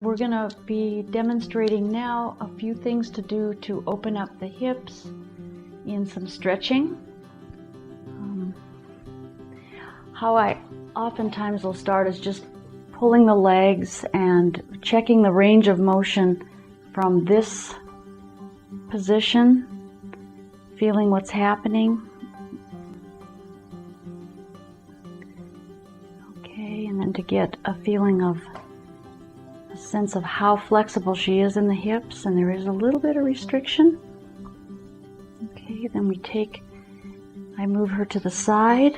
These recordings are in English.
We're going to be demonstrating now a few things to do to open up the hips in some stretching. How I oftentimes will start is just pulling the legs and checking the range of motion from this position, feeling what's happening. Okay, and then to get a feeling of a sense of how flexible she is in the hips, and there is a little bit of restriction. Okay, then I move her to the side,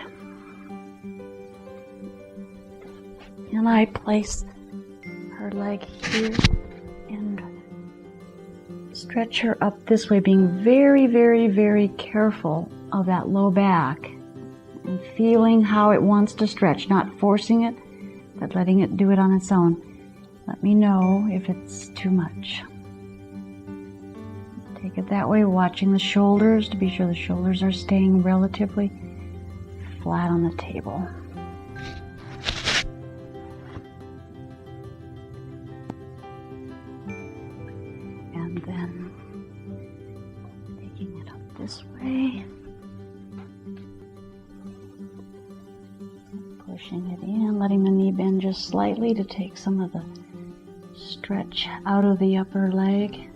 and I place her leg here and stretch her up this way, being very, very, very careful of that low back and feeling how it wants to stretch, not forcing it, but letting it do it on its own. Let me know if it's too much. Take it that way, watching the shoulders to be sure the shoulders are staying relatively flat on the table. And then taking it up this way, pushing it in, letting the knee bend just slightly to take some of the stretch out of the upper leg,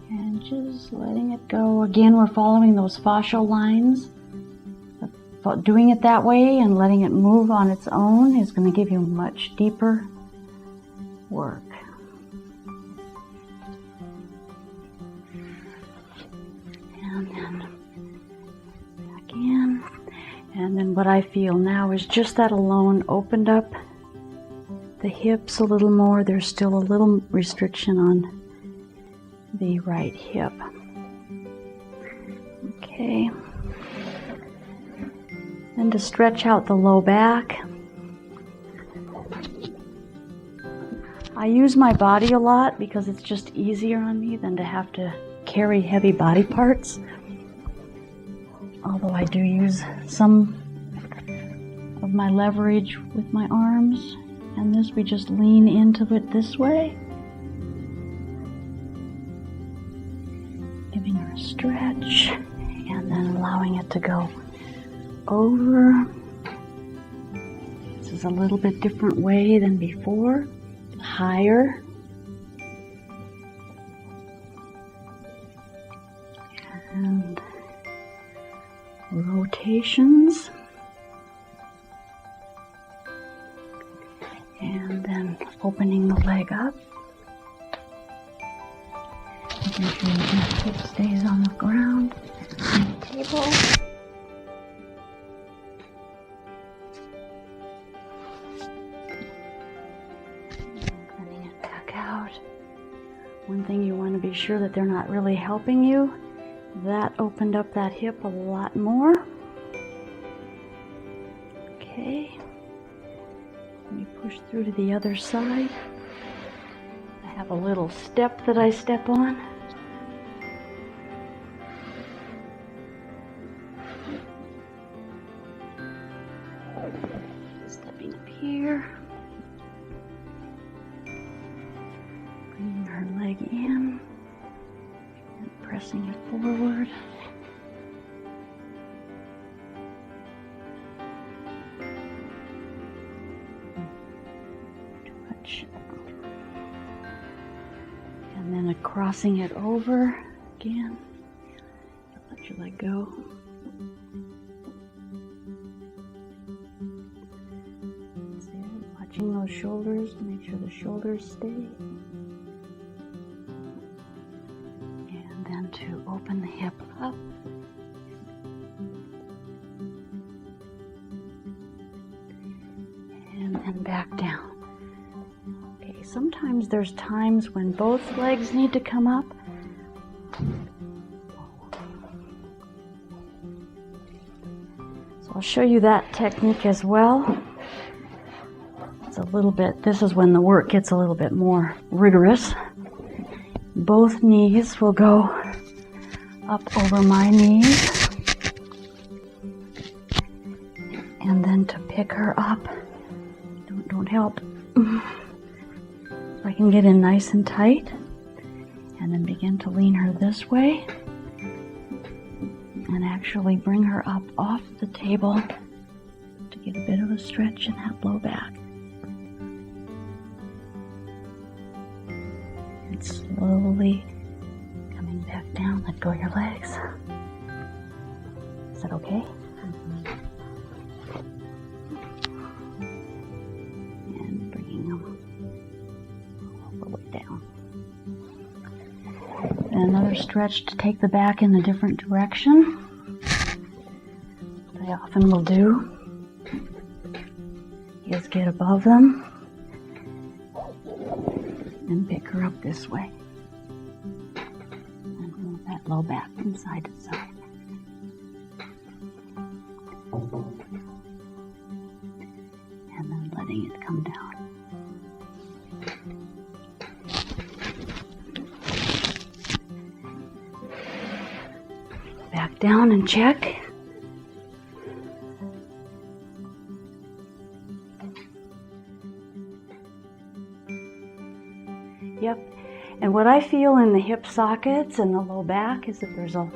and just letting it go. Again, we're following those fascial lines. Doing it that way and letting it move on its own is going to give you much deeper work. And then back in. And then what I feel now is just that alone opened up the hips a little more. There's still a little restriction on the right hip. Okay. Then to stretch out the low back, I use my body a lot because it's just easier on me than to have to carry heavy body parts. Although I do use some of my leverage with my arms. And this, we just lean into it this way, giving her a stretch, and then allowing it to go over. This is a little bit different way than before, higher. And rotations. And then opening the leg up. Making sure the hip stays on the ground, on the table. Bending it back out. One thing you want to be sure that they're not really helping you. That opened up that hip a lot more. Okay. Let me push through to the other side. I have a little step that I step on. Stepping up here. Bringing her leg in and pressing it forward. And then crossing it over again. Let your leg go. Watching those shoulders to make sure the shoulders stay. And then to open the hip up. And then back down. Sometimes there's times when both legs need to come up. So I'll show you that technique as well. It's a little bit, this is when the work gets a little bit more rigorous. Both knees will go up over my knees. And then to pick her up, don't help. If I can get in nice and tight, and then begin to lean her this way, and actually bring her up off the table to get a bit of a stretch in that low back. And slowly coming back down, let go of your legs. Is that okay? And bringing them all the way down. And another stretch to take the back in a different direction. What I often will do is get above them and pick her up this way. And move that low back from side to side. And then letting it come down. Back down and check. Yep. And what I feel in the hip sockets and the low back is that there's a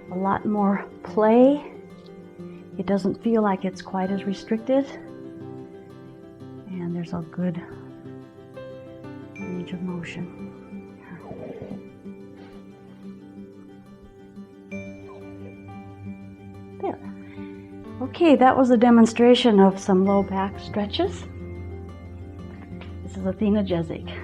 lot more play. It doesn't feel like it's quite as restricted. And there's a good range of motion. There. Okay, that was a demonstration of some low back stretches. This is Athena Jezik.